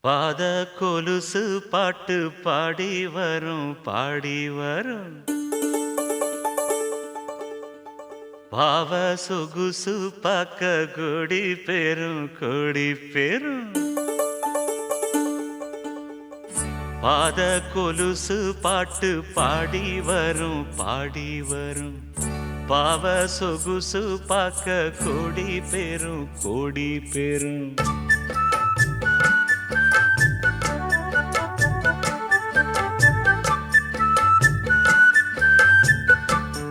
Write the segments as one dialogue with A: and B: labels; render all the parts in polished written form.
A: பாத கொலுசு பாட்டு பாடி வரும் பாடி வரும் பாவ சொகுசு பாக்க கொடி பெரும் கொடி பெரும் பாத கொலுசு பாட்டு பாடி வரும் பாடி வரும் பாவ சொகுசு பாக்க கொடி பெரும் கொடி பெரும்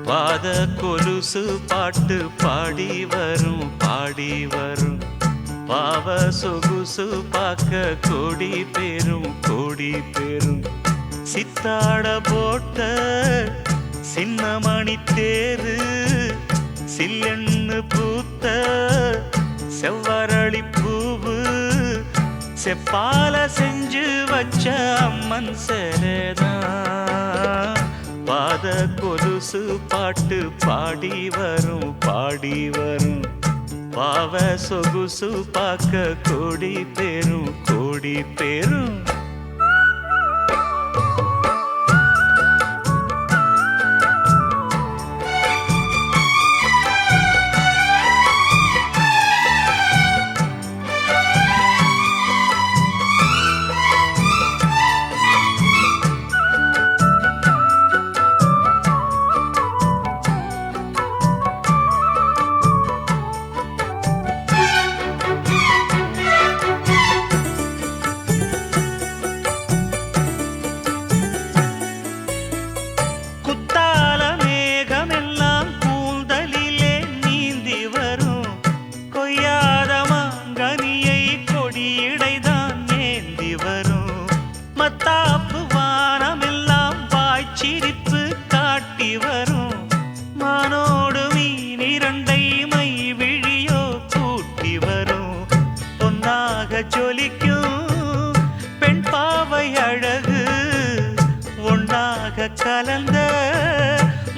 A: பாத கொலுசு பாட்டு பாடி வரும் பாடி வரும் பாவ சொகுசு பாக்க கொடி பெரும் கொடி பெரும் சித்தாட போட்ட சின்னமணி தேரு சில்லெண்ணு பூத்த செவ்வரளி பூவு செப்பால செஞ்சு வச்ச அம்மன் சேரதான் பாத கொலுசு பாட்டு பாடி வரும் பாடி வரும் பாவ சொகுசு பாக்க கொடி பெரும் கொடி பெரும் மத்தாப்பு வானமெல்லாம் வாய்ச்சிரிப்பு காட்டி வரும் மானோடு மீன் இரண்டை மை விழியோ கூட்டி வரும் பொன்னாக ஜொலிக்கும் பெண் பாவை அழகு ஒன்னாக கலந்த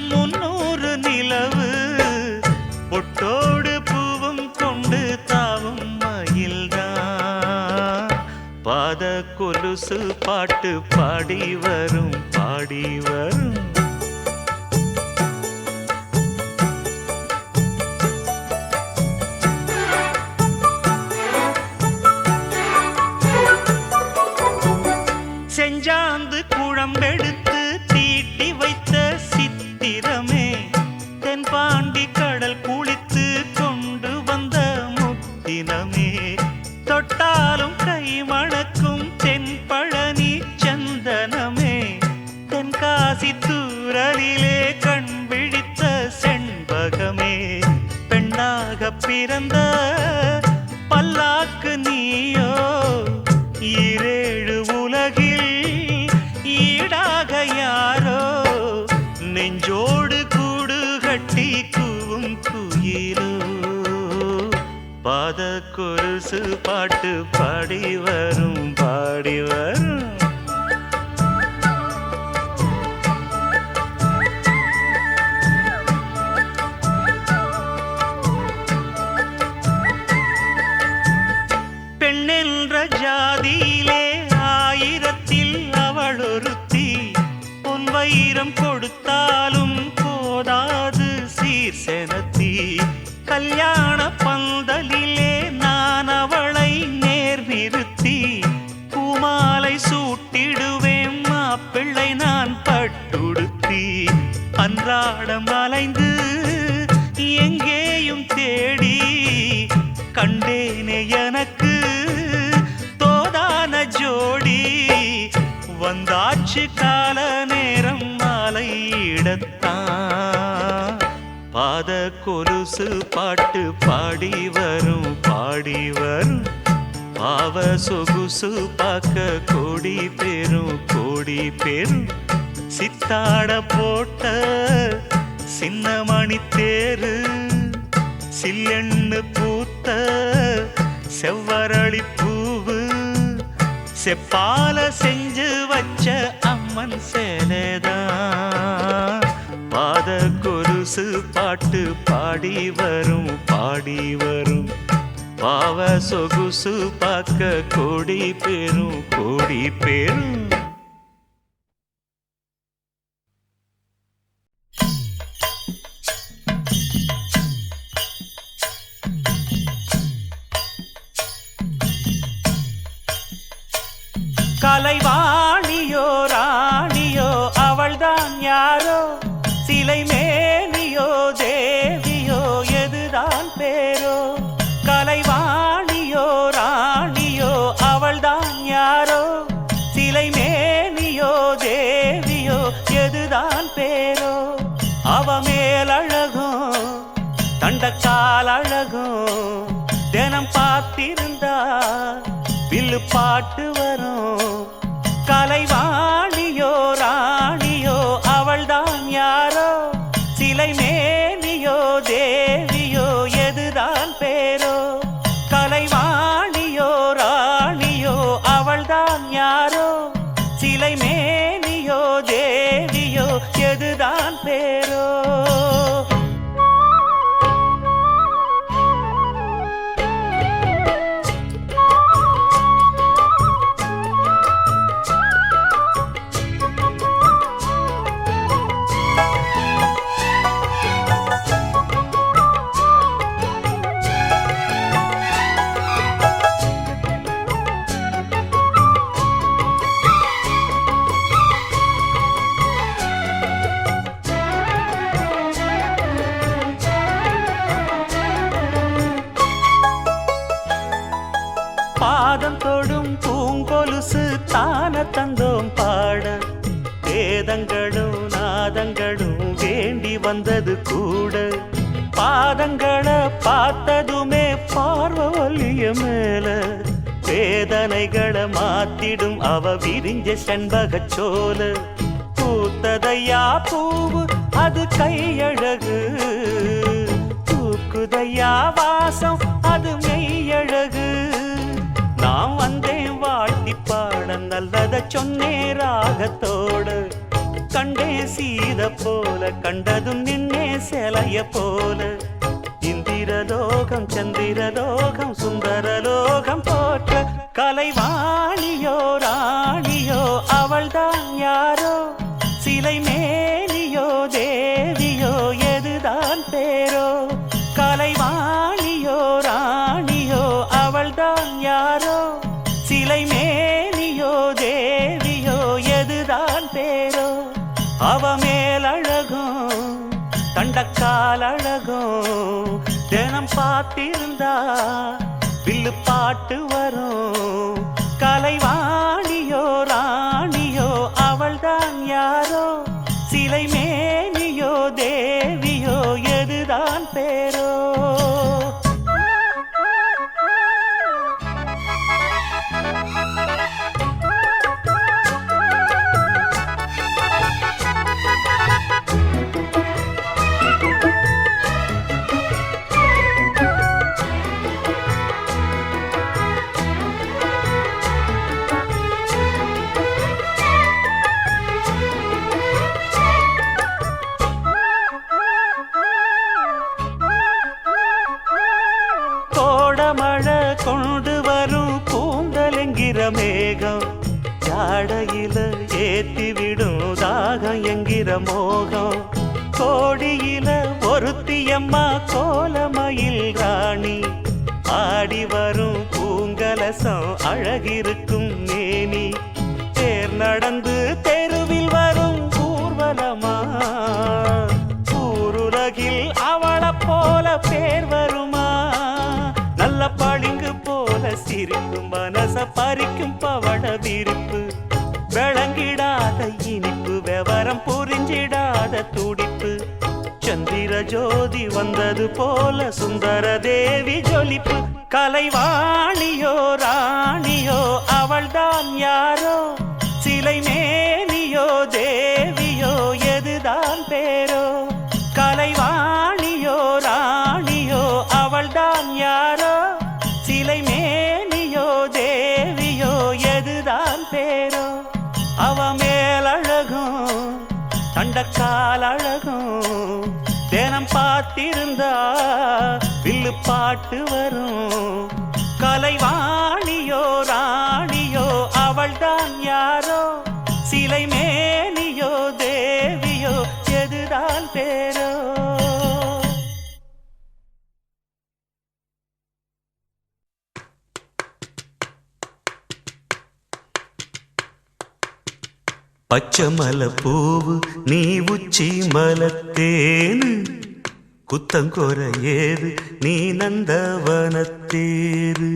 A: 300 நிலவு பொட்டோடு பூவும் கொண்டு தாவும் மயில்தான் பாத கொலுசு பாட்டு பாடி வரும் பாடி வரும் செஞ்சாந்து குழம்பெடுத்து தீட்டி வைத்த சித்திரமே தென்பாண்டி கடல் குளித்து கொண்டு வந்த முத்தினமே தொட்டாலும் கை மணக்கும் தென்பழனி சந்தனமே தென்காசி தூரலிலே கண் விழித்த செண்பகமே பெண்ணாக பிறந்த பல்லாக்கு நீயோ ஈரேழு உலகில் ஈடாக யாரோ நெஞ்சோடு கூடு கட்டி கூவும் குயிலோ பாத கொலுசு பாட்டு பாடி வரும் பாடி வரும் பெண்ணென்ற ஜாதியிலே 1000ல் அவள் ஒருத்தி பொன் வைரம் கொடுத்தாலும் போதாது சீர்செனத்தி கல்யாண பந்தலிலே நான் அவளை நேர் நிறுத்தி பூமாலை சூட்டிடுவேன் மாப்பிள்ளை நான் பட்டுடுத்தி அன்றாடம் அலைந்து எங்கேயும் தேடி கண்டேனே எனக்கு தோதான ஜோடி வந்தாச்சு கால நேரம் மாலையிடத்தான் பாத கொலுசு பாட்டு பாடி வரும் பாடி வரும் பாவ சொகுசு பாக்க கொடி பெரும் கொடி பெரும் சித்தாட போட்ட சின்னமணி தேரு சில்லெண்ணு பூத்த செவ்வரளி பூவு செப்பால செஞ்சு வச்ச அம்மன் சேலைதான் பாத கொலுசு பாட்டு பாடி வரும் பாடி வரும் பாவ சொகுசு பார்க்க கோடி பேரும் கோடி பேரும். கலைவாணியோ ராணியோ அவள்தான் யாரோ, சிலை மேனியோ தேவியோ எதுதான் பேரோ. கலைவாணியோ ராணியோ அவள்தான் யாரோ, சிலை மேனியோ தேவியோ எதுதான் பேரோ. அவ மேலழகும் தண்டக்கால் அழகும் தினம் பார்த்திருந்தா வில்லு பாட்டு வரும். கலைவாணியோ ராணியோ அவள்தான் யாரோ, சிலை மேனியோ தேவியோ எதுதான் பேரோ. கலைவாணியோ ராணியோ அவள்தான் யாரோ, சிலை மேனியோ தேவியோ எதுதான் பேரோ. பாதம் தொடும் பூங்கொலுசு தான தந்தோம் பாட, வேதங்களும் நாதங்களும் வேண்டி வந்தது கூட. பாதங்களை பார்த்ததுமே பார்வலிய மேல, வேதனைகளை மாத்திடும் அவ விரிஞ்ச செண்பகச்சோல. பூத்ததையா பூவு அது கையழகு, தூக்குதையா வாசம் அது மெய்யழகு. நான் வந்தேன் வாழ்த்தி பாட, நல்லத சொன்னே ராகத்தோடு. கண்டே சீத போல கண்டதும் நின்னே சிலைய போல. இந்திரலோகம் சந்திரலோகம் சுந்தரலோகம் போற்ற, கலைவாணியோ ராணியோ அவள்தான் யாரோ, சிலை மேனியோ தேவியோ எதுதான் பேரோ. கலைவாணியோ ராணியோ அவள்தான் யாரோ, சிலை மேனியோ தேவியோ எதுதான் பேரோ. அவ மேலழகும் தண்டக்கால் அழகும் தினம் பார்த்திருந்தா வில்லு பாட்டு வரும். கலைவாணியோ ராணியோ அவள்தான் யாரோ, சிலை மேனியோ தேவியோ எதுதான் பேரோ. மழை கொண்டு வரும் கூந்தலெங்கிற மேகம், ஜாடையில ஏத்தி விடும் தாகம் என்கிற மோகம். கோடியில ஒருத்தியம்மா கோலமயில் ராணி, ஆடி வரும் பூங்கலசம் அழகிருக்கும் மேனி. தேர் நடந்து தெருவில் வரும் ஊர்வலமா, ஊருலகில் அவளை போல பேர் வருமா. நல்ல பளிங்கு போல சிரிக்கும் மனச பறிக்கும் பவள விரிப்பு, விளங்கிடாத இனிப்பு விவரம் புரிஞ்சிடாத துடிப்பு. சந்திர ஜோதி வந்தது போல சுந்தர தேவி ஜொலிப்பு. கலைவாணியோ ராணியோ அவள்தான் யாரோ, சிலை மேனியோ தேவியோ எதுதான் பேரோ. கலைவாணியோ ராணியோ அவள்தான் யாரோ, சிலை மேனியோ தேவியோ எதுதான் பேரோ. அவ மேலழகும் தண்டக்கால் அழகும் தினம் பார்த்திருந்தா வில்லு பாட்டு வரும். கலைவாணியோ ராணியோ அவள்தான் யாரோ சிலை மேனியோ தேவியோ எதுதான் பேரோ
B: பச்சமல பூவு நீ உச்சி மலத்தேனு குத்தங்கொர ஏது நீ நந்தவனத்தேரு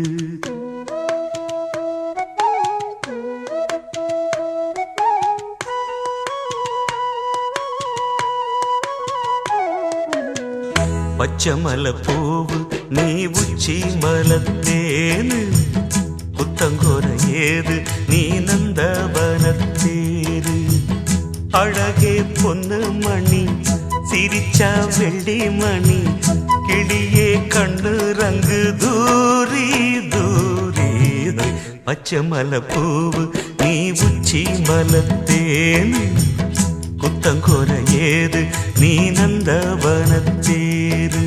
B: பச்சமல பூவு நீ உச்சி மலத்தேனு குத்தங்கொர ஏது நீ நந்தவனத்தேரு அழகே பொன்னு மணி சிரிச்சா வெள்ளி மணி கிளியே கண்ணு ரங்கு தூரி தூரி பச்சமல பூவு நீ உச்சி மலத்தேனு குத்தங்கொர ஏது நீ நந்தவனத்தேரு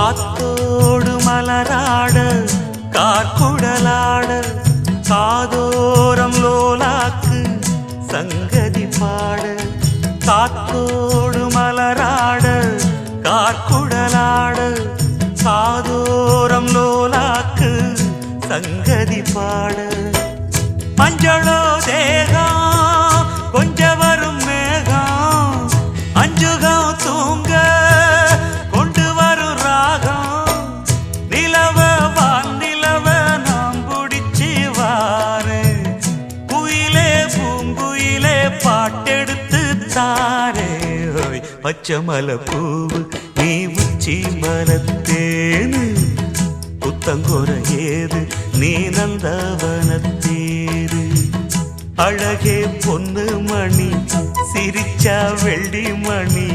A: காத்தோடு மலராட கார்குடலாட காதோரம் லோலாக்கு சங்கதி பாட காத்தோடு மலராட கார்குடலாட காதோரம் லோலாக்கு சங்கதி பாட மஞ்சளோ தேகம் கொஞ்ச வரும் மேகம் அஞ்சுகம் தூங்க
B: பச்சமல பூவு நீ உச்சி மலத்தேனு குத்தங்கொர ஏது நீ நந்தவனத்தேரு அழகே பொன்னு மணி சிரிச்சா வெள்ளி மணி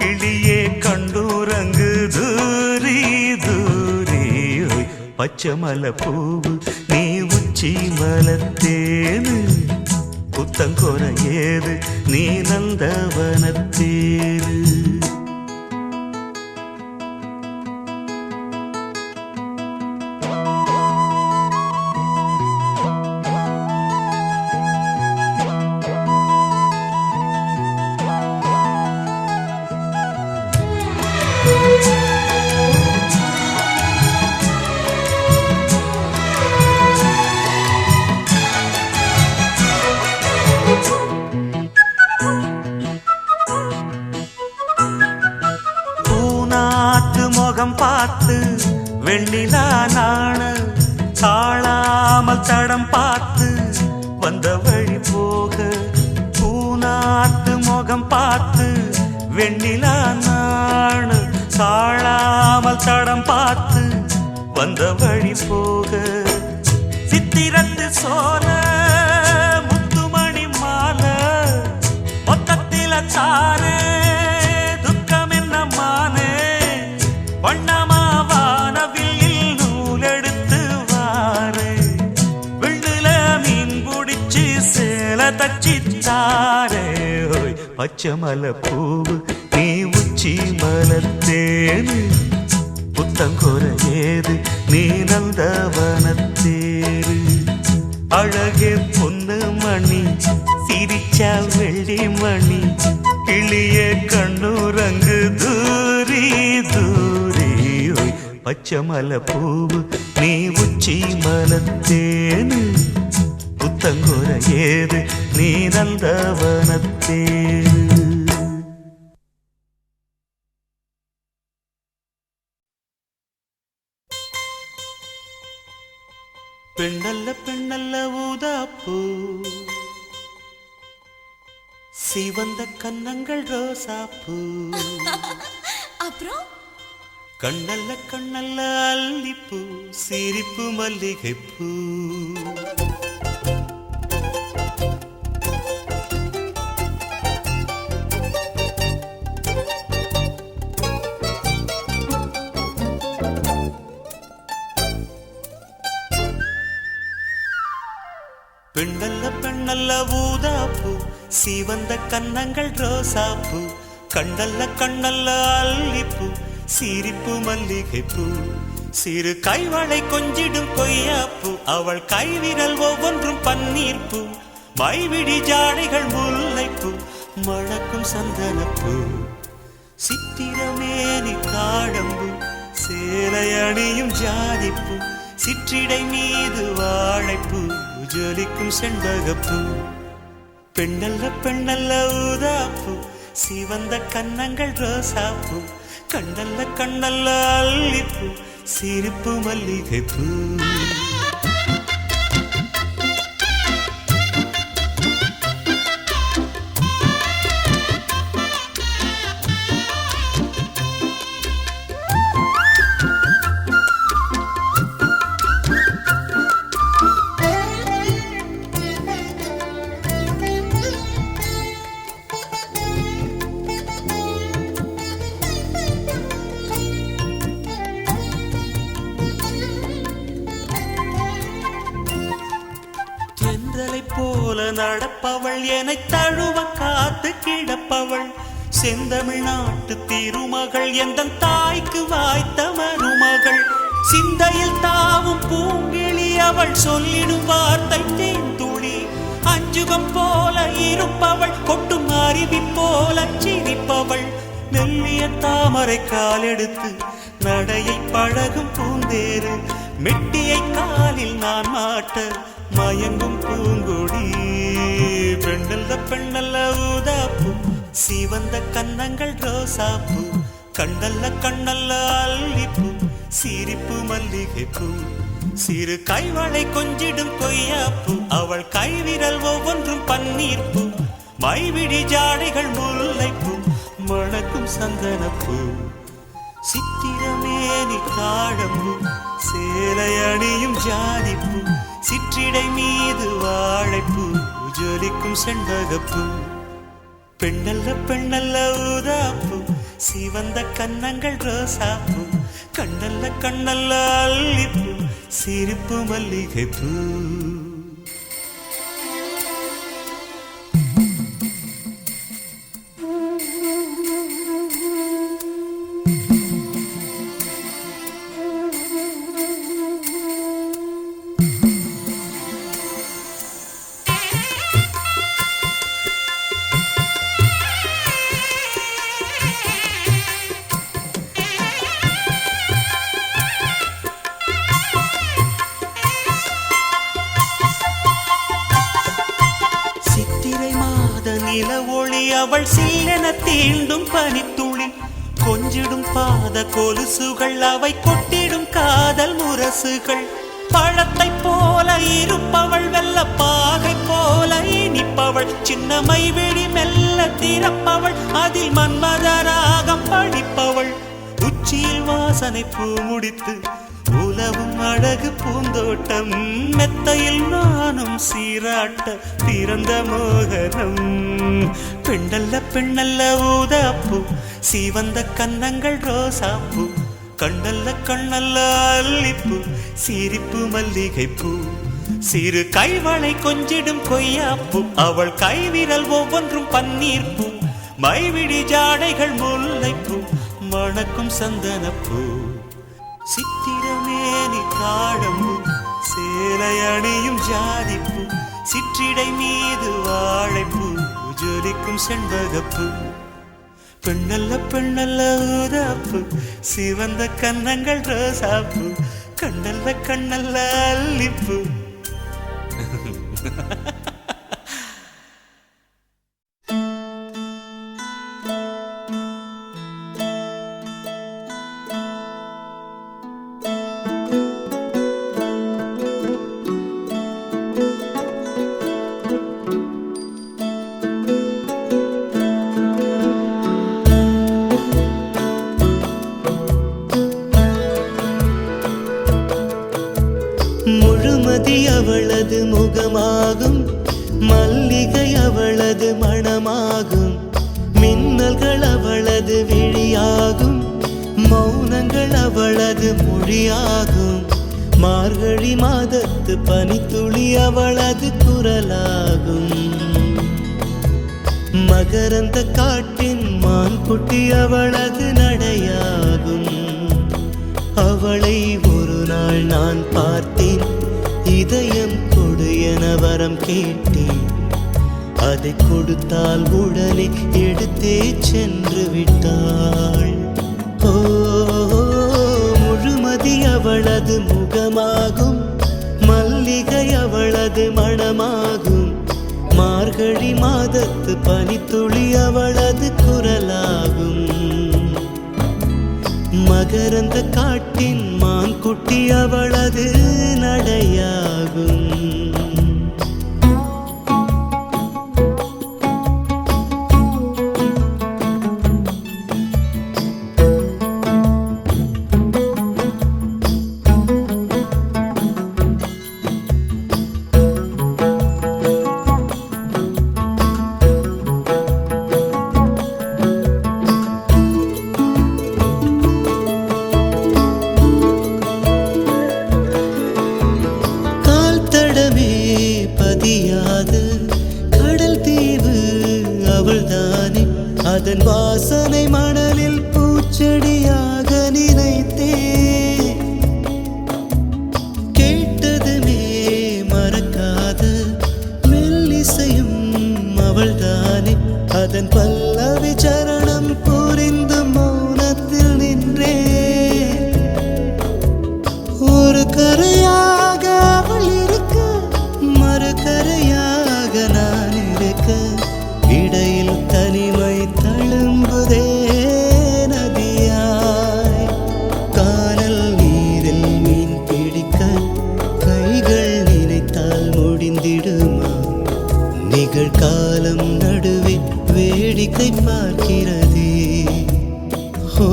B: கிளியே கண்டூரங்கு தூரி தூரி பச்சமல பூவு நீ உச்சி மலத்தேனு குத்தங்கொர ஏது நீ நந்தவனத்தேரு
A: முகம் பார்த்து வெண்ணிலா நாண தாழாமல் தடம் பார்த்து வந்த வழி போக பூநாத்து முகம் பார்த்து வெண்ணிலா நாண தாழாமல் தடம் பார்த்து வந்த வழி போக சித்திரத்து சோல முத்துமணி மாலை மொத்தத்தில தாரே வண்ணமாவானவில் நூலெடுத்து வாரு விண்ணுல மீன் புடிச்சு சேல தச்சித்தாரே பச்சமல பூவு நீ உச்சி மலத்தேனு புத்தங்கொர ஏது நீ நந்தவனத்தேரு அழகே பொன்னு மணி சிரிச்சா வெள்ளி மணி கிளியே கண்ணுரங்கு தூரி தூரி பச்சமல பூவு நீ உச்சி மலத்தேனு புத்தங்கொர ஏது நீ நந்தவனத்தேரு பெண்ணல்ல பெண்ணல்ல ஊதாப்பூ சிவந்த கன்னங்கள் ரோசாப்பூ
C: அப்புறம்
A: கண்ணல்ல கண்ணல்ல அல்லிப்பூ சிரிப்பு மல்லிகைப்பூ பெண்ணல்ல பெண்ணல்ல ஊதாப்பூ சிவந்த கன்னங்கள் ரோசாப்பூ கண்ணல்ல கண்ணல்ல அல்லிப்பூ சிரிப்பு மல்லிகைப்பூ சிறு கைவளை கொஞ்சிடும் கொய்யாப்பூ அவள் கைவிரல் ஒவ்வொன்றும் பன்னீர்ப்பூ மைவிடி ஜாடைகள் முல்லைப்பூ மணக்கும் சந்தனப்பூ சித்திரமேனி தாழம்பூ சேலை அணியும் ஜாதிப்பூ சிற்றிடை மீது வாழைப்பூ ஜொலிக்கும் செண்பகப்பூ பெண்ணல்ல பெண்ணல்ல ஊதாப்பூ சிவந்த கன்னங்கள் ரோசாப்பூ கண்ணல்ல கண்ணல்ல அல்லிப்பூ சிரிப்பு மல்லிகைப்பூ போல நடப்பவள் என தழுவ காத்து கிடப்பவள் செந்தமிழ்நாட்டு திருமகள் எந்த தாய்க்கு வாய்த்த மருமகள் சிந்தையில் தாவும் பூங்கிழி அவள் சொல்லிடும் வார்த்தை தேந்துளி அஞ்சுகம் போல இருப்பவள் கொட்டும் அருவி போல சிரிப்பவள் மெல்லிய தாமரை காலெடுத்து நடையை பழகும் பூந்தேறு மெட்டியை காலில் நான் மாட்ட மயங்கும் பூங்கொடி பெண்ணல்ல பெண்ணல்ல ஊதாப்பூ சிவந்த கன்னங்கள் ரோசாப்பூ கண்ணல்ல கண்ணல்ல அல்லிப்பூ சிரிப்பு மல்லிகைப்பூ சிறு கைவளை கொஞ்சிடும் கொய்யாப்பூ அவள் கைவிரல் ஒவ்வொன்றும் பன்னீர்ப்பூ மைவிடி ஜாடைகள் முல்லைப்பூ மணக்கும் சந்தனப்பூ சித்திரமேனி தாழம்பூ சேலை அணியும் ஜாதிப்பூ சிற்றிடை மீது வாழைப்பூ ஜொலிக்கும் செண்பகப்பூ பெண்ணல்ல பெண்ணல்ல ஊதாப்பூ சிவந்த கன்னங்கள் ரோசாப்பூ கண்ணல்ல கண்ணல்ல அல்லிப்பூ சிரிப்பு மல்லிகைப்பூ நில ஒளி அவள் சில்லென தீண்டும் பனித்துளி கொஞ்சிடும் பாத கொலுசுகள் அவை கொட்டிடும் காதல் முரசுகள் பழத்தை போல இருப்பவள் வெள்ள பாகை போல இனிப்பவள் சின்னமை விழி மெல்ல திறப்பவள் அதில் மன்மதராகம் படிப்பவள் உச்சியில் வாசனை பூ முடித்து உலவும் அழகு பூந்தோட்டம் மெத்தையில் நானும் சீராட்ட பிறந்த மோகனம் பெண்ணல்ல பெண்ணல்ல ஊதாப்பூ சிவந்த கன்னங்கள் ரோசாப்பூ கண்ணல்ல கண்ணல்ல அல்லிப்பூ சிரிப்பு மல்லிகைப்பூ சிறு கைவளை கொஞ்சிடும் கொய்யாப்பூ அவள் கைவிரல் ஒவ்வொன்றும் பன்னீர்ப்பூ மைவிடி ஜாடைகள் முல்லைப்பூ மணக்கும் சந்தனப்பூ சித்திரமேனி தாழம்பூ சேலை அணியும் ஜாதிப்பூ சிற்றிடை மீது வாழைப்பூ ஜொலிக்கும் செண்பகப்பூ பெண்ணல்ல பெண்ணல்ல ஊதாப்பூ சிவந்த கன்னங்கள் ரோசாப்பூ கண்ணல்ல கண்ணல்ல அல்லிப்பூ அவளது முகமாகும், மல்லிகை அவளது மணமாகும், மின்னல்கள் அவளது விழியாகும், மௌனங்கள் அவளது மொழியாகும், மார்கழி மாதத்து பனித்துளி அவளது குரலாகும். மகரந்த காட்டின் மான்குட்டி அவளது நடையாகும். அவளை ஒரு நாள் நான் பார்த்தேன், இதயம் கொடு என வரம் கேட்டேன். அதை கொடுத்தால் உடனே எடுத்தே சென்று விட்டாள். ஓ, முழுமதி அவளது முகமாகும், மல்லிகை அவளது மணமாகும், மார்கழி மாதத்து பனித்துளி அவளது குரலாகும். மகரந்த காட்டின் மான்குட்டி அவளது நடையாகும். பதியாத கடல் தீவு அவள்தானே, அதன் வாசனை மணலில் பூச்செடியாக நினைத்தே. கேட்டதுமே மறக்காத மெல்லிசையும் அவள்தானே, அதன் பல்லவி சரணம் புரிந்து மௌனத்தில் நின்றே. ஒரு கரையாக அவள் இருக்க, மறுகரையாக நான் இருக்க, இடையில் தனிமை தழும்புதே நதியாய். கானல் நீரில் மீன் பிடிக்க கைகள் நினைத்தால் முடிந்திடுமா? நிகழ்காலம் நடுவே வேடிக்கை பார்க்கிறதே. ஓ,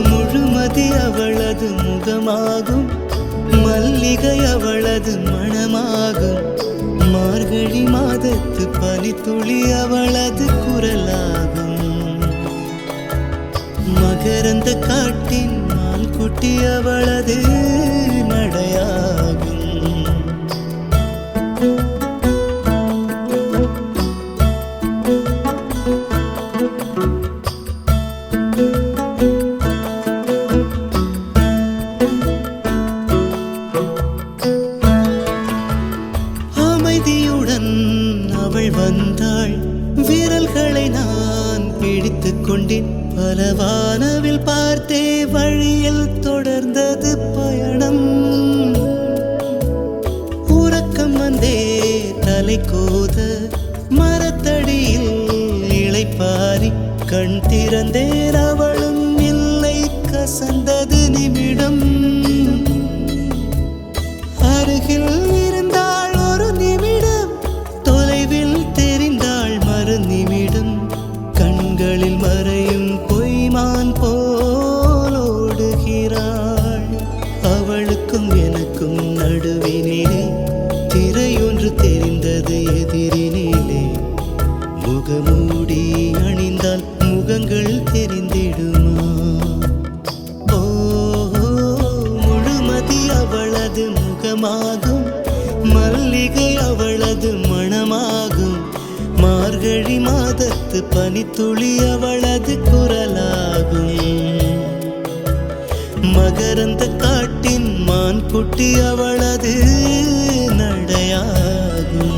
A: முழுமதி அவளது முகமாகும், மல்லிகை அவளது மணமாகும், மார்கழி மாதத்து பனித்துளி அவளது குரலாகும். மகரந்த காட்டின் மான்குட்டி அவளது நடையாகும். அமைதியுடன் அவள் வந்தாள், விரல்களை நான் பிடித்துக் கொண்டேன். பல வானவில் பார்த்தே வழியில் தொடர்ந்தது பயணம். உறக்கம் வந்தே தலை கோத மரத்தடியில் இளைப்பாரி கண் திறந்தேன், அவளும் இல்லை. கசந்தது நிமிடம். அருகில் இருந்தாள் ஒரு நிமிடம், தொலைவில் தெரிந்தாள் மறு நிமிடம். கண்களில் மறையும் பொய்மான் போல் ஓடுகிறாள். அவளுக்கும் எனக்கும் நடுவினிலே திரையொன்று தெரிந்தது எதிரினிலே. முகமூடி அணிந்தால் முகங்கள் தெரிந்திடுமா? ஓ, முழுமதி அவளது முகமாகும், மல்லிகை அவளது மணமாகும், மார்கழி மாதத்து பனித்துளி அவளது குரலாகும். மகரந்த காட்டின் மான்குட்டி அவளது நடையாகும்.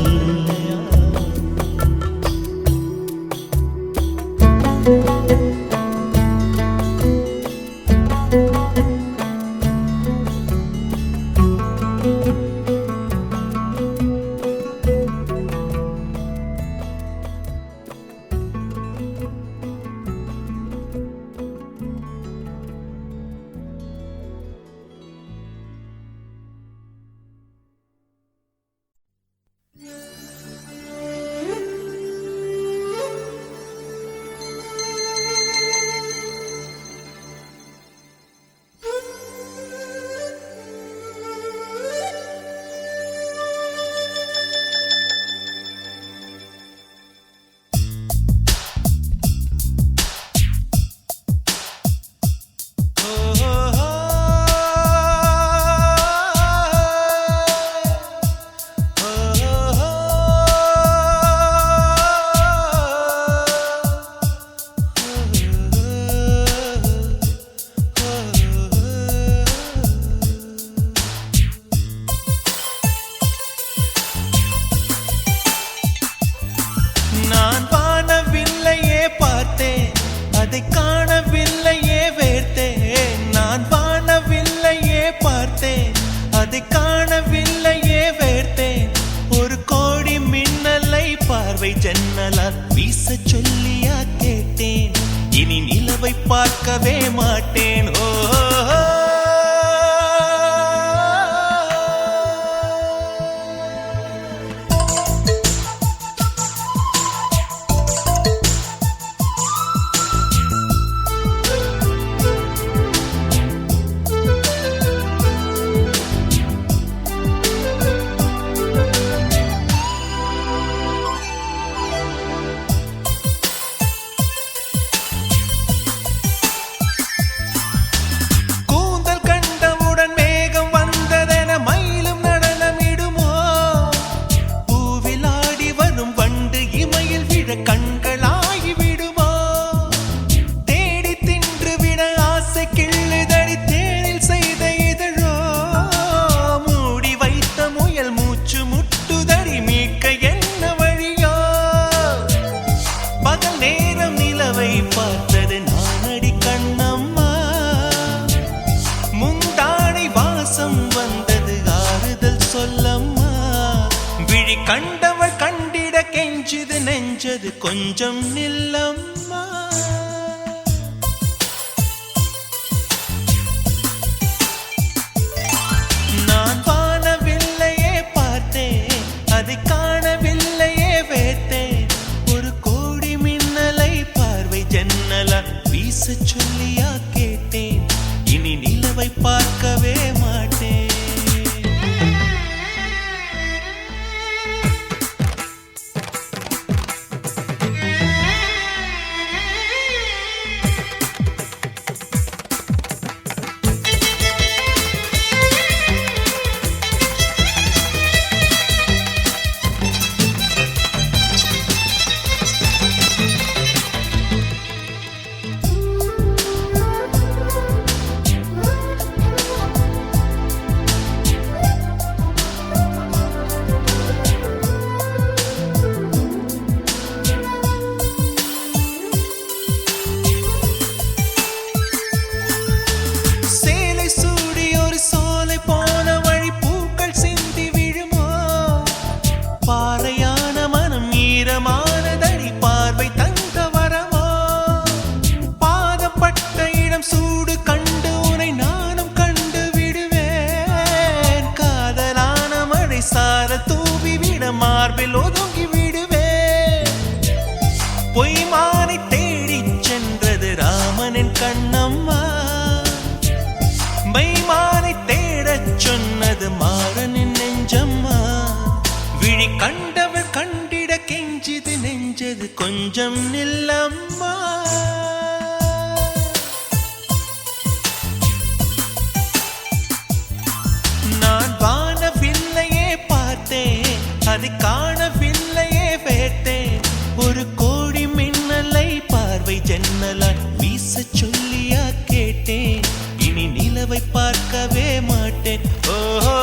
A: அதை காணவில்லையே வேர்த்தேன், நான் வானவில்லையே பார்த்தேன். அதை காணவில்லையே வேர்த்தேன், ஒரு கோடி மின்னலை பார்வை ஜன்னலால் வீச சொல்லியா கேட்டேன். இனி நிலவை பார்க்கவே மாட்டேன். ஓ பார்த்தது நானடி கண்ணம்மா, முந்தானை வாசம் வந்தது ஆறுதல் சொல்லம்மா. விழி கண்டவள் கண்டிட கெஞ்சுது நெஞ்சது கொஞ்சம் நில்லம்மா. நான் வானவில்லையே பார்த்தேன், அதை காணவில்லையே வேர்த்தேன், ஒரு கோடி மின்னலை பார்வை ஜன்னலா வீச சொல்லியா கேட்டேன். இனி நிலவை பார்க்கவே மாட்டேன். மார்பில் ஒதுங்கி விடுவேன். பொய்மானை தேடி சென்றது ராமனின் கண்ணம்மா, மைமானை தேடச் சொன்னது மாறனின் நெஞ்சம்மா. விழி கண்டவர் கண்டிட கெஞ்சிது நெஞ்சது கொஞ்சம் நில்லம்மா. நான் வானவில்லையே பார்த்தேன், அதை காணவில்லையே வேர்த்தேன், ஒரு கோடி மின்னலை பார்வை ஜன்னலால் வீச சொல்லியா கேட்டேன். இனி நிலவை பார்க்கவே மாட்டேன். ஓஹோ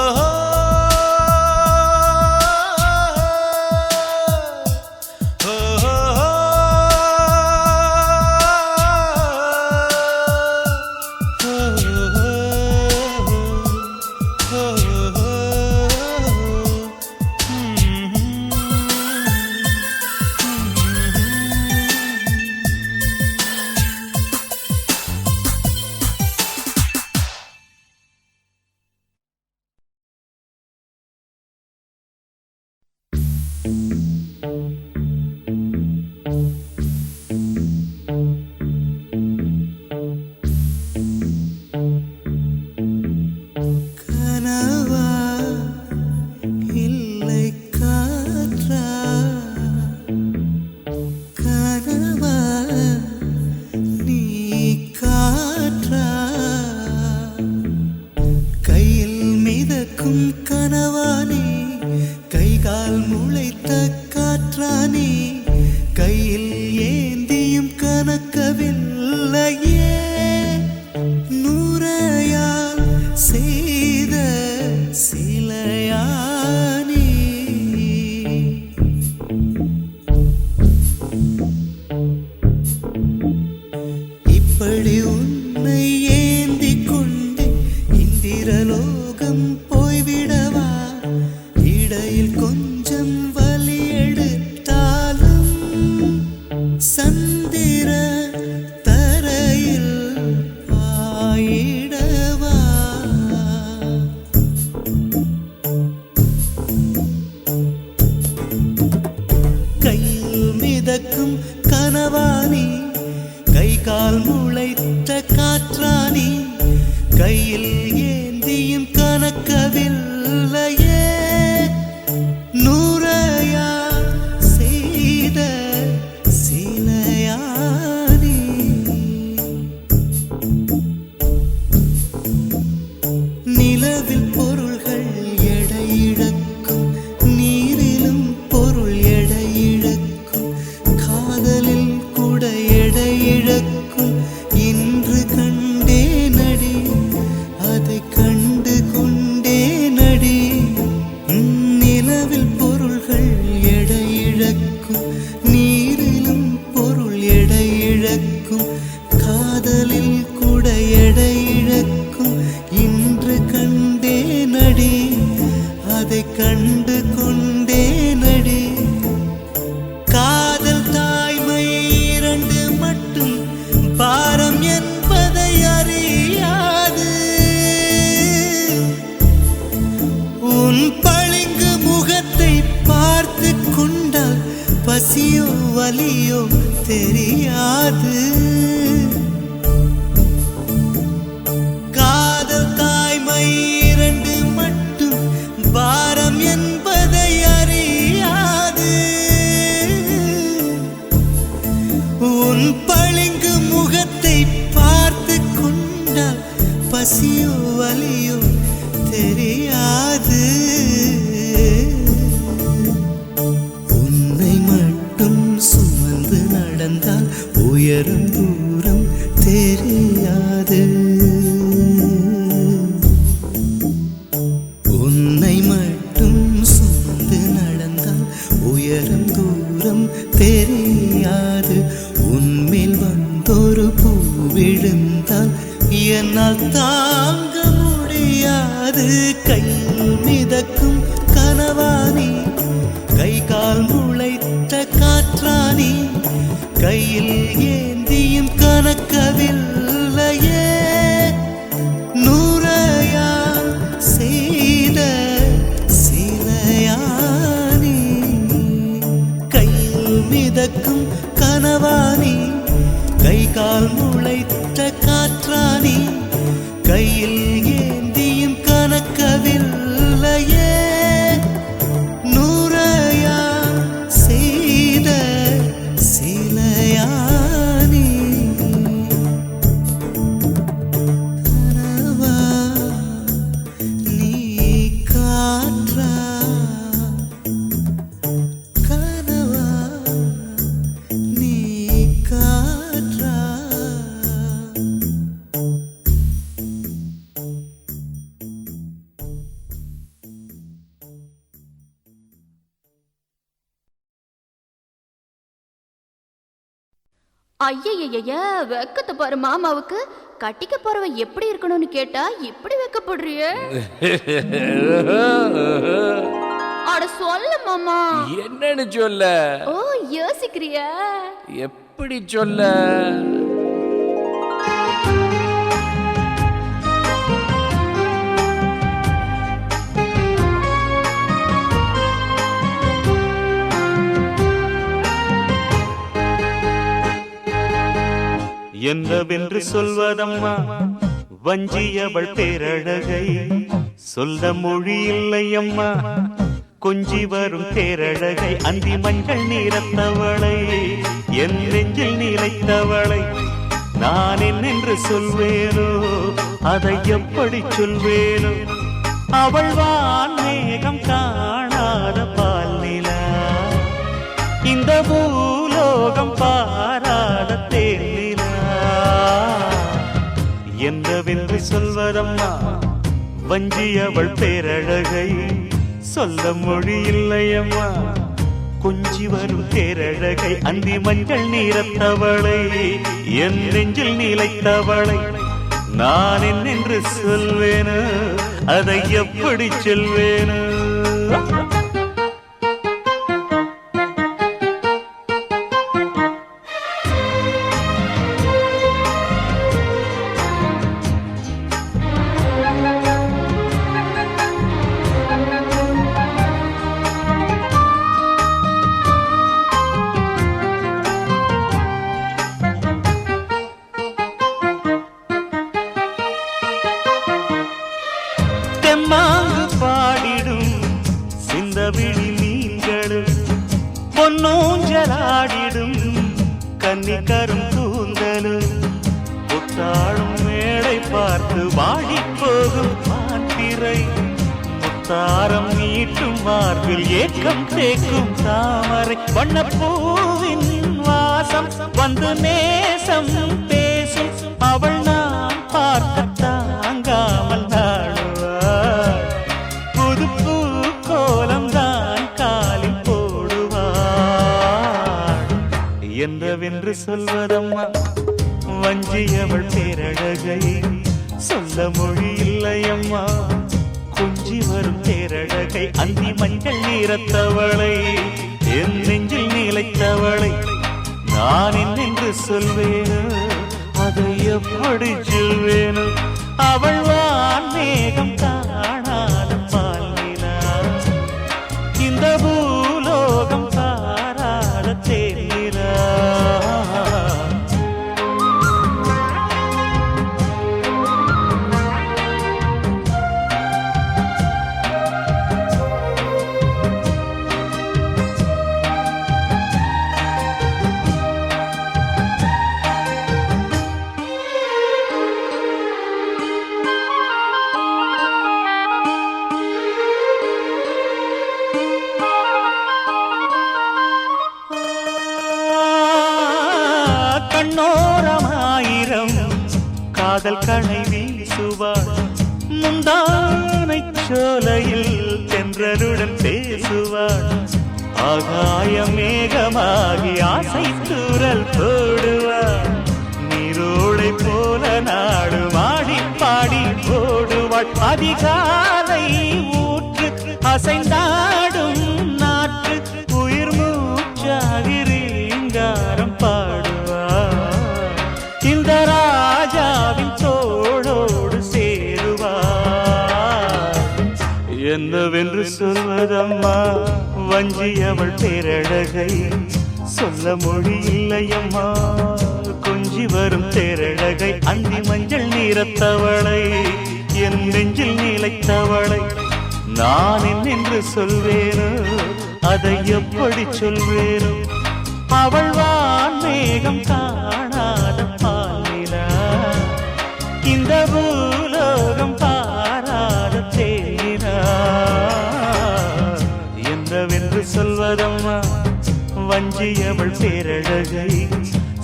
A: கனவானே கைகால் முளைத்த
B: நெஞ்சில் கொஞ்சம் வலி எடுத்தாலும் சந்திர தரையில் ஆயிடவா கையில் மிதக்கும் கனவானி கை கால் முளைத்த காற்றானி கையில் ஏந்தியும் கணக்கவில்லையே நூறையா செய்த சிலையானி நிலவில் பொருள்கள் எடையிழக்கும் நீரிலும் பொருள் எடையிழக்கும் காதலில் கூட எடையிழக்கும் இன்று கண்டே நடி அதை கண்டு கொண்டே நடி நிலவில் பொருள்கள் எடையிழக்கும் நீரிலும் பொருள் எடையிழக்கும் காதலில் கூட எடையிழக்கும் இன்று கண்டே நடி அதை கண்டு கொண்டே நடி காதல் தாய்மை இரண்டு மட்டும் பாரம் என்பதை அறியாது உன் பளிங்கு முகத்தை பார்த்து கொண்டால் பசியோ வலியோ தெரியாது காதல் தாய்மை இரண்டு மட்டும் பாரம் என்பதை அறியாது உன் பளிங்கு முகத்தை பார்த்து கொண்டால் பசியோ வலியோ தெரியாது உன்னை மட்டும் சுமந்து நடந்தால் உயரம் தூரம் தெரியாது உன்னை மட்டும் சுமந்து நடந்தால் உயரம் தூரம் தெரியாது உன்மேல் வந்தொரு பூ விழுந்தால் என்னால் தாங்க முடியாது கையில் மிதக்கும் கனவானி கை கால் முளைத்த காற்றானி கையில் ஏந்தியும் கணக்கவில்லையே நூறையா செய்த சிலையானி கையில் மிதக்கும் கனவானி கை கால் முளைத்த காற்றானி கையில் ஏந்தியும் கணக்கவில்லையே நூறையா செய்த சிலையானி கனவா நீ காற்றா கனவா நீ காற்றா
C: ஐயய்ய வெக்கத்தை பாரு மாமாவுக்கு கட்டிக்க போறவ எப்படி இருக்கணும்னு கேட்டா இப்படி வெக்கப்படுறிய அட சொல்ல மாமா
D: என்னன்னு சொல்ல
C: ஓ யோசிக்கிறியா
D: எப்படி சொல்ல
B: என்னவென்று சொல்வதம்மா வஞ்சியவள் பேரழகை சொல்ல மொழி இல்லையம்மா கொஞ்சி வரும் பேரழகை அந்தி மஞ்சள் நீரத்தவளை என் நெஞ்சில் நிலைத்தவளை நான் என்னென்று சொல்வேனோ அதை எப்படி சொல்வேனோ அவள் வான் மேகம் காணாத பால் நிலா இந்த பூலோகம் பாராத தேனிலா என்னவென்று சொல்வதம்மா வஞ்சியவள் பேரழகை சொல்ல மொழி இல்லையம்மா கொஞ்சி வரும் பேரழகை அந்தி மஞ்சள் நீரத்தவளை என் நெஞ்சில் நிலைத்தவளை நான் என்னென்று சொல்வேனோ அதை எப்படி சொல்வேனோ விழி மீன்களும் பொன்னூஞ்சலாடிடும் கன்னிக்கரும் கூந்தலும் புத்தாளும் மேடை பார்த்து வாடி போகும் மாத்திரை முத்தாரம் நீட்டும் மார்பில் ஏக்கம் தேக்கும் தாமரை வண்ணப்பூவின் வாசம் வந்து நேசம் பேசும் அவள் நான் பார்க்க தாங்காமல் நாடுவாள் புது பூ கோலம் தான் காலில் போடுவாள் என்னவென்று சொல்வதம்மா வஞ்சியவள் பேரழகை சொல்ல மொழி இல்லையம்மா கொஞ்சி வரும் பேரழகை அந்தி மஞ்சள் நீரத்தவளை என் நெஞ்சில் நிலைத்தவளை நான் என்னென்று சொல்வேனோ அதை எப்படி சொல்வேனோ அவள் வான் மேகம் காணாத பால்நிலா இந்த பூலோகம் பாராத தேனிலா கண்ணோரமாயிரம் காதல் கணை வீசுவாள் முந்தானை சோலையில் தென்றருடன் பேசுவாள் ஆகாய மேகமாகி ஆசை தூரல் போடுவாள் நீரோடை போல நாடு மாடி பாடி போடுவாள் அதிகாலை ஊற்று அசைந்தாடும் நாற்று உயிர் மூச்சாகி ரீங்காரம் பாடுவாள் இந்த ராஜாவின் தோளோடு சேருவாள் என்னவென்று சொல்வதம்மா வஞ்சியவள் பேரழகை சொல்ல மொழி இல்லையம்மா கொஞ்சி வரும் தேரழகை அந்தி மஞ்சள் நீரத்தவளை என் நெஞ்சில் நிலைத்தவளை நான் என்னென்று சொல்வேனோ அதை எப்படி சொல்வேனோ அவள் வான் மேகம் காணாத பாலிலா இந்த பூலோகம் பாராத தேனிலா என்னவென்று சொல்வதம்மா வஞ்சியவள் பேரழகை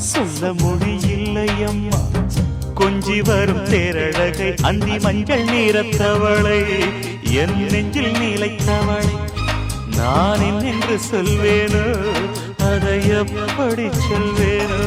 B: சொல்ல மொழி இல்லையம்மா கொஞ்சி வரும் தேரழகை அந்தி மஞ்சள் நீரத்தவளை என் நெஞ்சில் நிலைத்தவளை நான் என்னென்று சொல்வேனோ அதை எப்படி சொல்வேனோ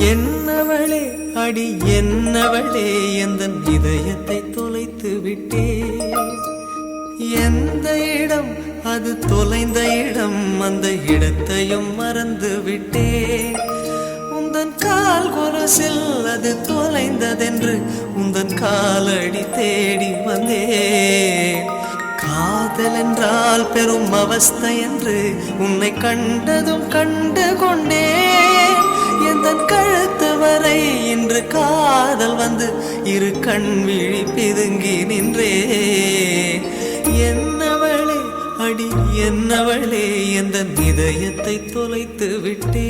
A: என்னவளே அடி என்னவளே எந்தன் இதயத்தை தொலைத்து விட்டே எந்த இடம் அது தொலைந்த இடம் அந்த இடத்தையும் மறந்து விட்டே உந்தன் கால் கொலுசில் அது தொலைந்ததென்று உந்தன் காலடி தேடி வந்தே காதல் என்றால் பெரும் அவஸ்தை என்று உன்னை கண்டதும் கண்டு கொண்டே எந்தன் கழுத்து வரை இன்று காதல் வந்து இரு கண் விழி பிதுங்கி நின்றே என்னவளே அடி என்னவளே எந்தன் இதயத்தை தொலைத்து விட்டே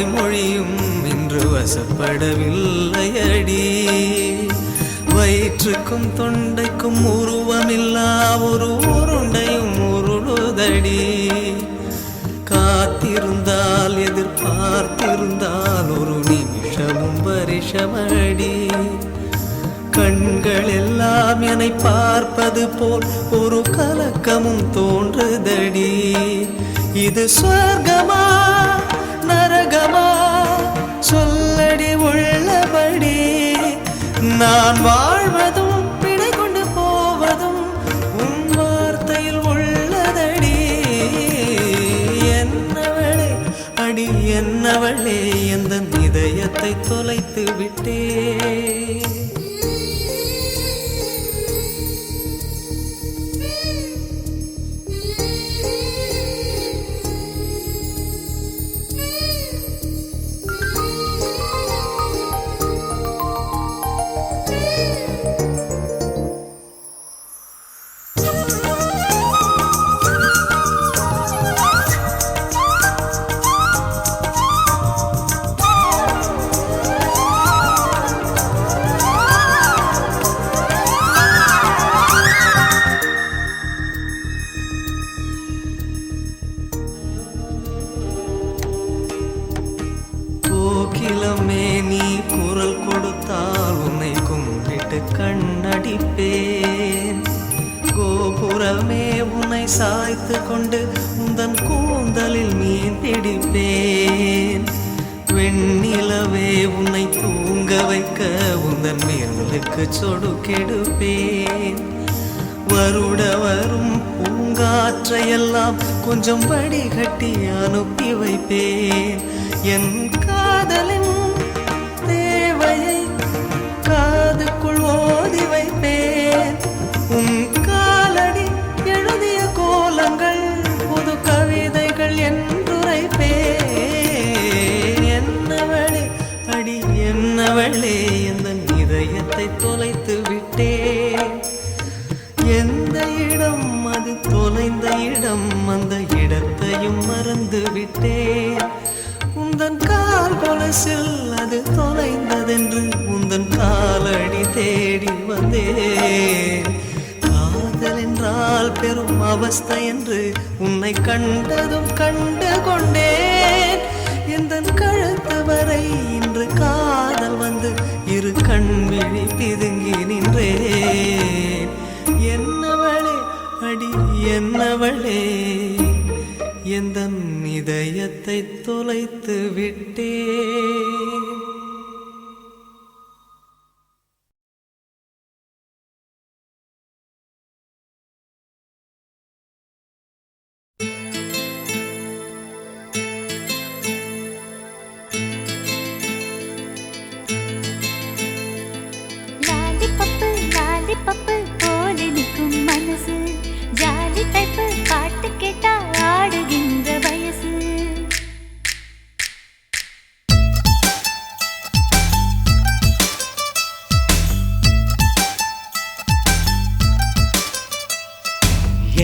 A: வாய்மொழியும் இன்று வசப்படவில்லையடி. வயிற்றுக்கும் தொண்டைக்கும் உருவமில்லா ஒரு உருண்டையும் உருளுதடி. காத்திருந்தால் எதிர்பார்த்திருந்தால் ஒரு நிமிஷமும் வருஷமடி. கண்கள் எல்லாம் என்னை பார்ப்பது போல் ஒரு கலக்கமும் தோன்றுதடி. இது சொர்க்கமா நரகமா சொல்லடி உள்ளபடி. நான் வாழ்வதும் விடை கொண்டு போவதும் உன் வார்த்தையில் உள்ளதடி. என்னவளே அடி என்னவளே எந்த இதயத்தை தொலைத்து விட்டே. கோகிலமே நீ குரல் கொடுத்தால் உன்னை கும்பிட்டு கண்ணடிப்பேன். கோபுரமே உன்னை சாய்த்து கொண்டு உந்தன் கூந்தலில் மீன் பிடிப்பேன். வெண்ணிலவே உன்னை தூங்க வைக்க உந்தன் மேலுக்கு சொடுக்கெடுப்பேன். வருட வரும் பூங்காற்றையெல்லாம் கொஞ்சம் வடிகட்டி அனுப்பி வைப்பேன். என் காதலின் தேவையை காதுக்குள் ஓதி வைப்பேன். உன் காலடி எழுதிய கோலங்கள் புது கவிதைகள் என்றுரைப்பேன். என்னவளே அடி என்னவளே எந்த இதயத்தை தொலைத்து விட்டேன். எந்த இடம் அது தொலைந்த இடம் அந்த இடத்தையும் மறந்து விட்டேன். உந்தன் கால் கொலசில் அது தொலைந்ததென்று உந்தன் காலடி தேடி வந்தேன். காதல் என்றால் பெரும் அவஸ்தை என்று உன்னை கண்டதும் கண்டு கொண்டேன். எந்தன் கழுத்து வரை இன்று காதல் வந்து இரு கண் விழி பிதுங்கி நின்றேன். என்னவளே அடி என்னவளே எந்தன் இதயத்தை தொலைத்து விட்டேன்.
E: லாலிபப்பு போல நிற்கும் மனசு. ஜாலி டைப்பு பாட்டு கேட்டா ஆடுகின்ற வயசு.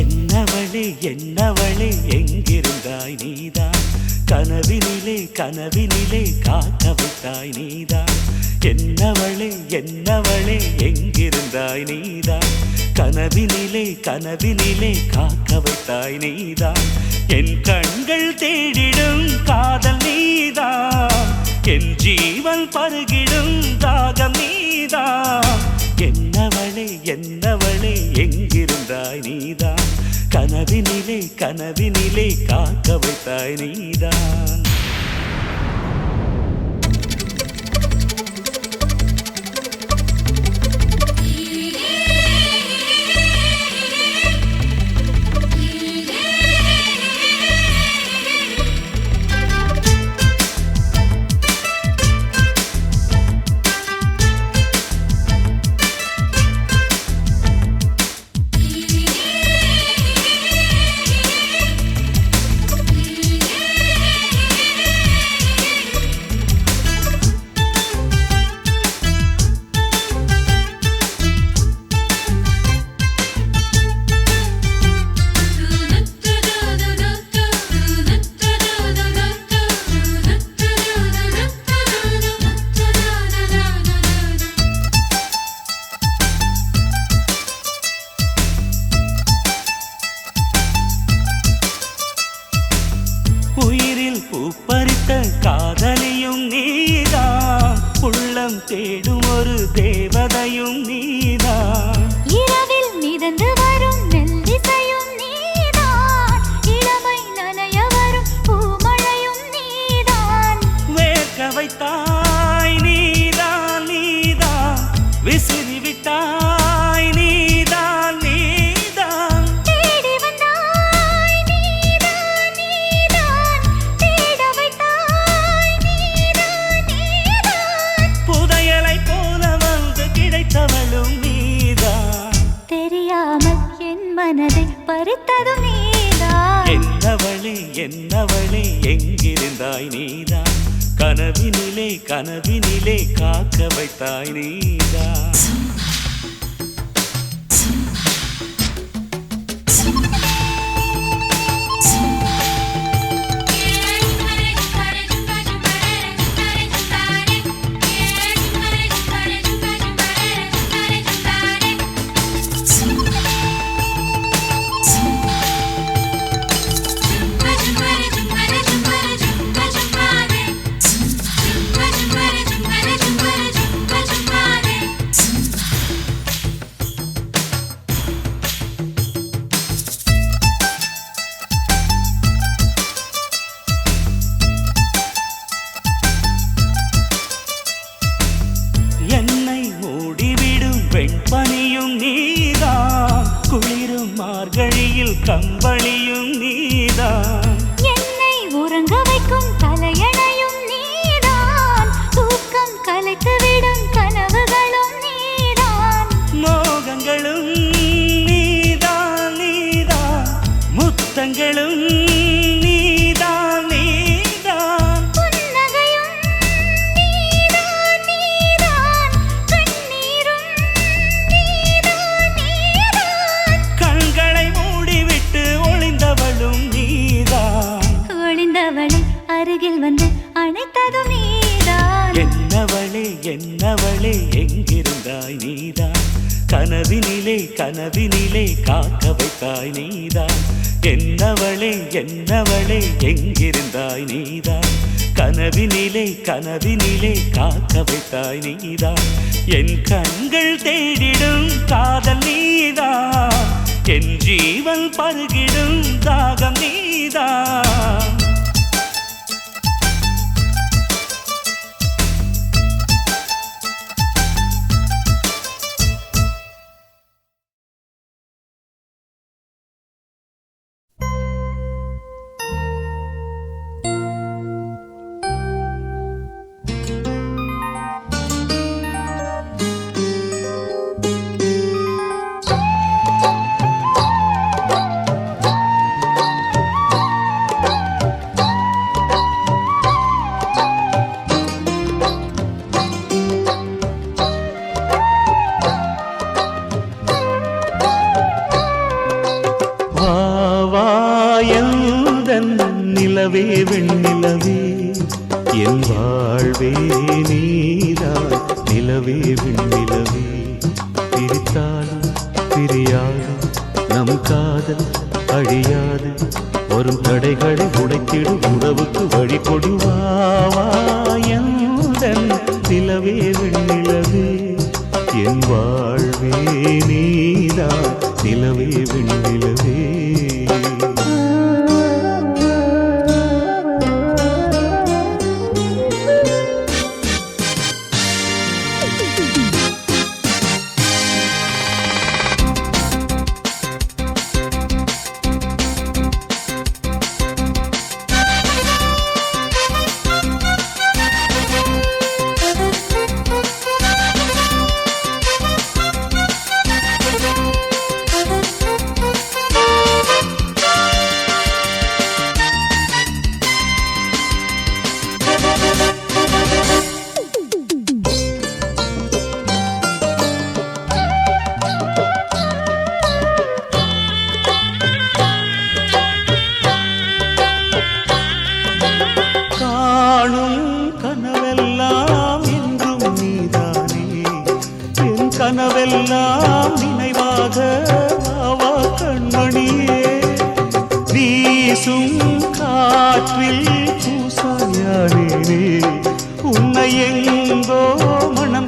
B: என்னவளே என்னவளே எங்கிருந்தாய் நீதான். கனவினிலே கனவினிலே காக்க வைத்தாய் நீதான். என்னவளே என்னவளே எங்கிருந்தாய் நீதான். கனவினிலே கனவினிலே காக்க வைத்தாய் நீதான். என் கண்கள் தேடிடும் காதல் நீதான். என் ஜீவன் பருகிடும் தாகம் நீதான். என்னவளே என்னவளே எங்கிருந்தாய் நீதான். கனவினிலே கனவினிலே காக்க வைத்தாய் நீதான். தேடும் ஒரு தேவதையும் நீதான்.
E: இரவில் மிதந்து வரும் மெல்லிசையும் நீதான். இளமை நனைய வரும் பூமழையும் நீதான்.
B: வேர்க்க வைத்தாய் நீதான் நீதான், விசிறி விட்டாய் நீதான் நீதான்.
E: தேடி வந்தாய் நீதான் நீதான், தேட வைத்தாய் நீதான் நீதான்.
B: புதையலை போல வந்து கிடைத்தவளும் நீதான்.
E: தெரியாமல் என் மனதை பறித்ததும் நீதான்.
B: என்னவளே என்னவளே எங்கிருந்தாய் நீதான், கனவினிலே கனவினிலே காக்க வைத்தாய் நீதான். என்னை மூடிவிடும் வெண்பனியும் நீதான், குளிரும் மார்கழியில் கம்பளியும் நீதான்.
E: என்னை உறங்க வைக்கும் தலையணையும் நீதான். தூக்கம் கலைத்துவிடும் கனவுகளும் நீதான்.
B: மோகங்களும் நீதான் நீதான், முத்தங்களும் நீதான் நீதான்.
E: புன்னகையும் நீதான் நீதான், கண்ணீரும் நீதான் நீதான்.
B: கண்களை மூடிவிட்டு ஒளிந்தவளும் நீதான்.
E: ஒளிந்தவளை அருகில் வந்து அணைத்ததும் நீதான்.
B: என்னவளே என்னவளே எங்கிருந்தாய் நீதான், கனவினிலே கனவினிலே காக்க வைத்தாய் நீதான். என்னவளே என்னவளே எங்கிருந்தாய் நீதான், கனவினிலே கனவினிலே காக்க வைத்தாய் நீதான். என் கண்கள் தேடிடும் காதல் நீதான், என் ஜீவன் பருகிடும் தாகம் நீதான். நிலவே வெண்ணிலவே என் வாழ்வே நீதான். நிலவே வெண்ணிலவே பிரித்தாலும் பிரியாது நம் காதல் அழியாது. வரும் தடைகளை உடைத்திடும் உறவுக்கு வழி கொடுவாயன் நிலவே வெண்ணிலவே என் வாழ்வே நீதான். நிலவே வெண்ணிலவே கனவெல்லாம் நினைவாக ஆவா கண்மணியே. வீசும் காற்றில் பூசாயானே உன்னை எங்கோ மனம்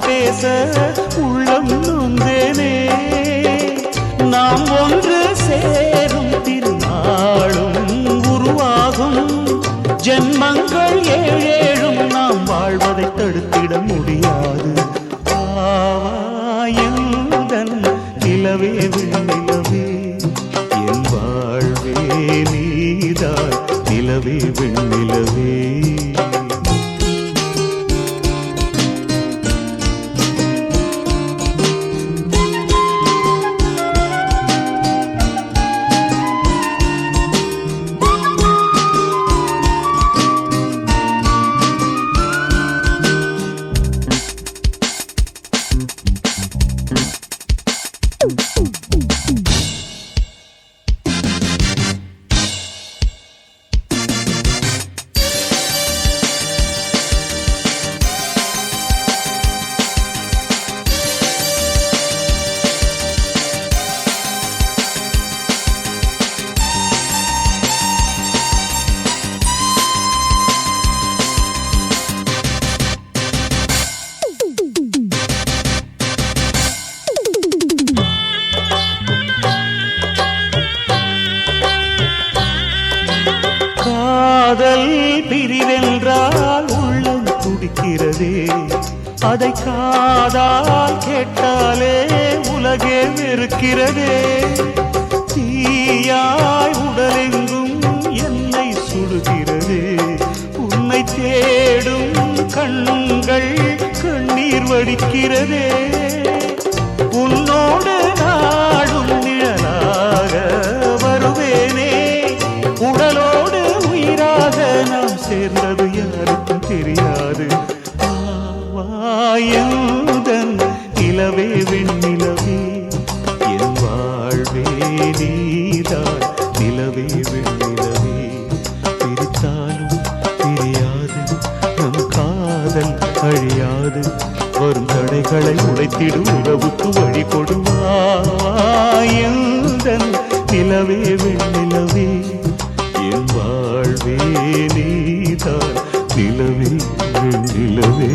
B: ரசிக்கிறதே அதை காதால் கேட்டாலே உலகே வெறுக்கிறதே தீயாய் உடலெங்கும் என்னை சுடுகிறதே உன்னை தேடும் கண்கள் கண்ணீர் வடிக்கிறதே உன்னோடு நாடும் நிழலாக வருவேனே உடலோடு உயிராக நாம் சேர்ந்தது யாருக்கும் தெரியாது வாயந்தன் நிலவே வெண்ணிலவே என் வாழ்வே நீதான் நிலவே வெண்ணிலவே பிரித்தாலும் பிரியாது நம் காதல் அழியாது வரும் தடைகளை உடைத்திடும் உறவுக்கு வழி கொடுவாயந்தன் நிலவே வெண்ணிலவே என் வாழ்வே நீதான் நிலவே வெண்ணிலவே